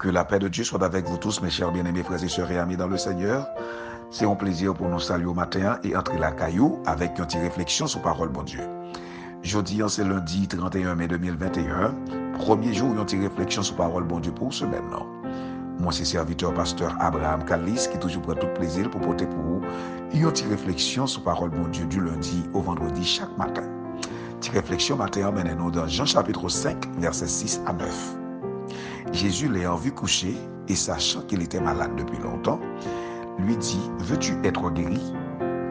Que la paix de Dieu soit avec vous tous, mes chers bien-aimés frères et sœurs et amis dans le Seigneur. C'est un plaisir pour nous saluer au matin et entrer la caillou avec une petite réflexion sur parole, bon Dieu. Jeudi, c'est lundi 31 mai 2021, premier jour, une petite réflexion sur parole, bon Dieu, pour semaine. Moi, c'est serviteur pasteur Abraham Kalis qui toujours prend tout plaisir pour porter pour vous une petite réflexion sur parole, bon Dieu, du lundi au vendredi chaque matin. Petite réflexion matin, nous dans Jean chapitre 5, versets 6 à 9. Jésus l'ayant vu coucher et sachant qu'il était malade depuis longtemps, lui dit, « Veux-tu être guéri ?»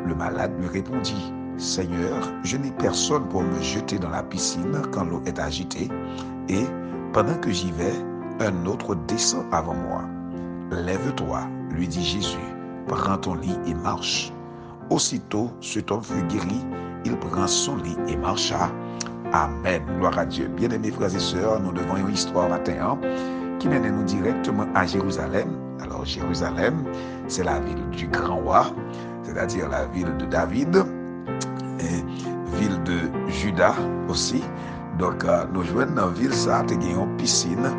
Le malade lui répondit, « Seigneur, je n'ai personne pour me jeter dans la piscine quand l'eau est agitée, et pendant que j'y vais, un autre descend avant moi. Lève-toi, lui dit Jésus, prends ton lit et marche. » Aussitôt, cet homme fut guéri, il prend son lit et marcha. Amen. Gloire à Dieu. Bien-aimés frères et sœurs, nous devons une histoire matin qui mène nous directement à Jérusalem. Alors, Jérusalem, c'est la ville du grand roi, c'est-à-dire la ville de David, et ville de Juda aussi. Donc, nous jouons dans la ville, ça, il y a une piscine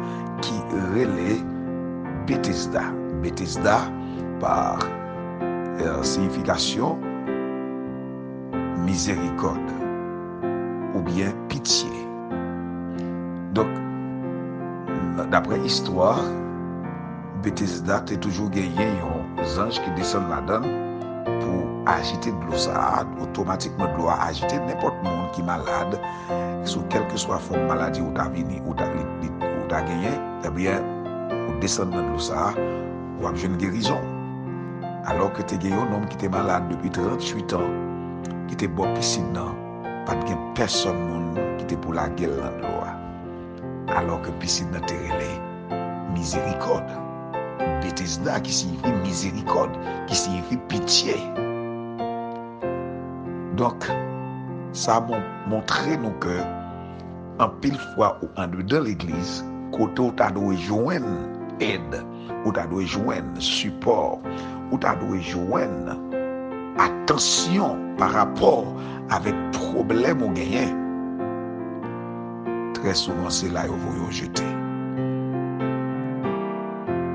qui relaie Bethesda. Bethesda, par signification, miséricorde ou bien pitié. Donc, d'après l'histoire, Bethesda a toujours gagné un ange qui descend là-dedans pour agiter de l'eau. Ça, automatiquement, de l'eau a agité n'importe monde qui est malade, sous quelle que soit la forme de maladie où tu as venu, où tu as gagné, eh bien, ou descendre dans l'eau, ça, ou avoir une guérison. Alors que tu as gagné un homme qui était malade depuis 38 ans, qui était bon piscine, pas de personne qui était pour la gueule dans l'eau. Alors que piscine n'a été miséricorde. Bethesda qui signifie miséricorde, qui signifie pitié. Donc, ça a montré nous que, en pile fois ou en dedans l'église, côté où tu as dû joindre aide, où tu as dû joindre support, où tu as dû joindre attention par rapport avec problème ou gagné. Très souvent, c'est là où vous jeter.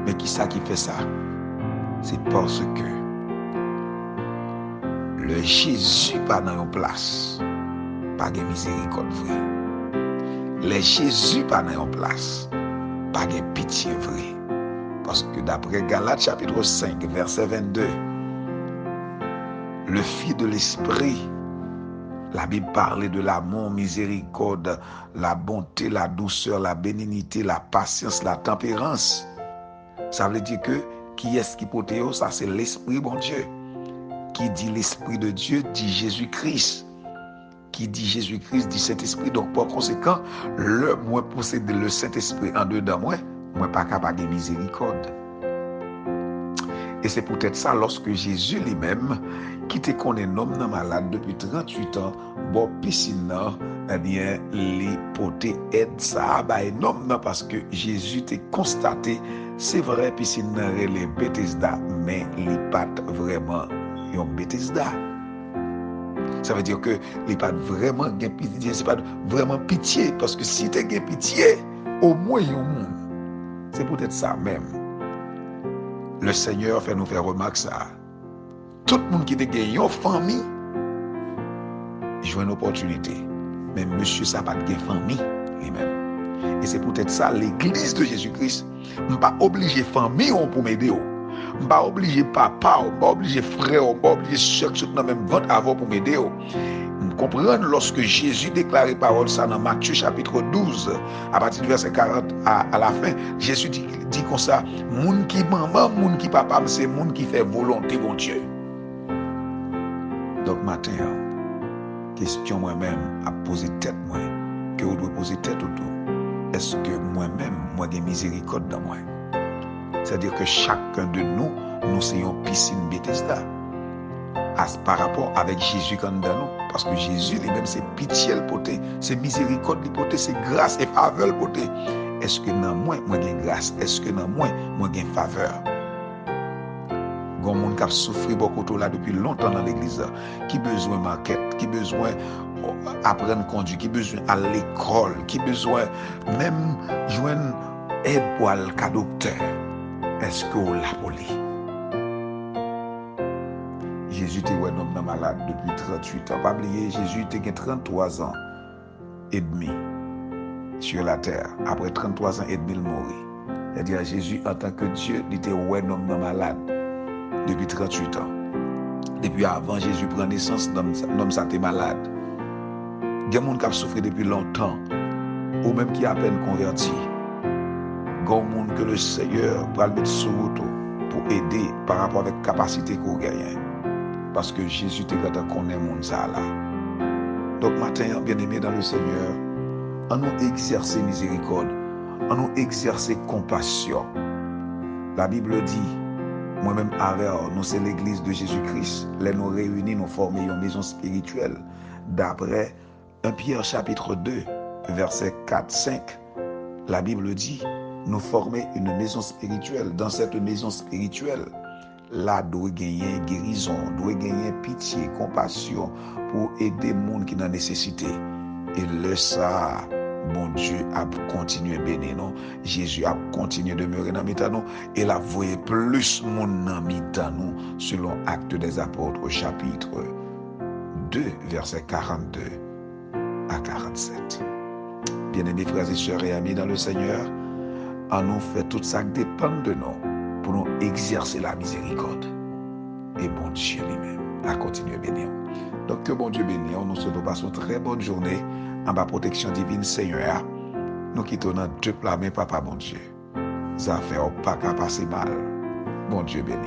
Mais qui ça qui fait ça? C'est parce que le Jésus pas dans une place, pas de miséricorde vrai. Le Jésus pas dans une place, pas de pitié vrai. Parce que d'après Galates chapitre 5, verset 22, le Fils de l'Esprit, la Bible parlait de l'amour, miséricorde, la bonté, la douceur, la bénignité, la patience, la tempérance. Ça veut dire que qui est-ce qui porte ça? C'est l'Esprit, bon Dieu. Qui dit l'Esprit de Dieu, dit Jésus-Christ. Qui dit Jésus-Christ, dit Saint-Esprit. Donc, par conséquent, moi possède le Saint-Esprit en dedans moi pas capable de miséricorde. Et c'est peut-être ça, lorsque Jésus lui-même, qui te connaît un homme malade depuis 38 ans, bon piscine, eh bien, les potés aide ça, un homme, parce que Jésus t'a constaté, c'est vrai, piscine, les Bethesda, mais les pas vraiment un Bethesda. Ça veut dire que les pas vraiment pitié, c'est pas vraiment pitié, parce que si tu as pitié, au moins il y a un monde. C'est peut-être ça même. Le Seigneur fait nous faire remarquer ça. Tout le monde qui a gagné une famille, joue une opportunité. Mais monsieur, ça n'a pas de famille lui-même. Et c'est peut-être ça, l'église de Jésus-Christ. Je ne suis pas obligé de famille pour m'aider. Je ne suis pas obligé de papa, je ne suis pas obligé de frère, je ne suis pas obligé de soeur, tout dans même vente avant pour m'aider. Vous comprenez lorsque Jésus déclarait parole ça dans Matthieu chapitre 12, à partir du verset 40 à la fin, Jésus dit comme ça, moun qui maman, moun qui papa, c'est moun qui fait volonté mon Dieu. Donc matin, question moi-même à poser tête moi, que vous devez poser tête autour. Est-ce que moi-même, moi j'ai miséricorde dans moi? C'est-à-dire que chacun de nous sommes une piscine Bethesda. Par rapport avec Jésus quand dans nous. Parce que Jésus lui-même, c'est pitié le poté, c'est miséricorde le poté, c'est grâce et faveur le poté. Est-ce que dans moi j'ai grâce? Est-ce que dans moi j'ai faveur? Il y a des gens qui souffrent beaucoup là depuis longtemps dans l'église, qui besoin de maquette, qui besoin apprendre à conduire, qui besoin à l'école, qui besoin même joindre aide pour le cas docteur. Est-ce que vous l'avez poli? Jésus était un homme malade depuis 38 ans. Pas oublier, Jésus était 33 ans et demi sur la terre. Après 33 ans et demi, il mourit. C'est-à-dire Jésus, en tant que Dieu, il était un homme malade depuis 38 ans. Depuis avant Jésus prend naissance, l'homme ça était malade. Il y a des gens qui ont souffert depuis longtemps, ou même qui a à peine converti. Il y a des gens que le Seigneur va le mettre sur route pour aider par rapport avec la capacité qu'on gagne. Parce que Jésus te quand qu'on est monde ça là. Donc matin, bien aimé dans le Seigneur, en nous exercer miséricorde, en nous exercer compassion. La Bible dit, moi-même avec nous, c'est l'église de Jésus-Christ. Là, nous réunis, nous formons une maison spirituelle. D'après 1 Pierre chapitre 2, verset 4-5, la Bible dit, nous formons une maison spirituelle. Dans cette maison spirituelle, là, doit gagner guérison, doit gagner pitié, compassion pour aider les gens qui ont nécessité. Et le ça, bon Dieu a continué à bénir nous. Jésus a continué de demeurer dans nous et la voyé plus mon ami dans nous selon Actes des Apôtres chapitre 2 verset 42 à 47. Bien-aimés frères et sœurs et amis dans le Seigneur, en nous fait tout ça qui dépend de nous pour nous exercer la miséricorde. Et bon Dieu lui-même a continué à bénir. Donc que bon Dieu bénisse, nous souhaitons passer une très bonne journée en bas protection divine Seigneur. Nous quittons dans deux plats, mais papa bon Dieu. Ça fait pas qu'à passer mal. Bon Dieu bénisse.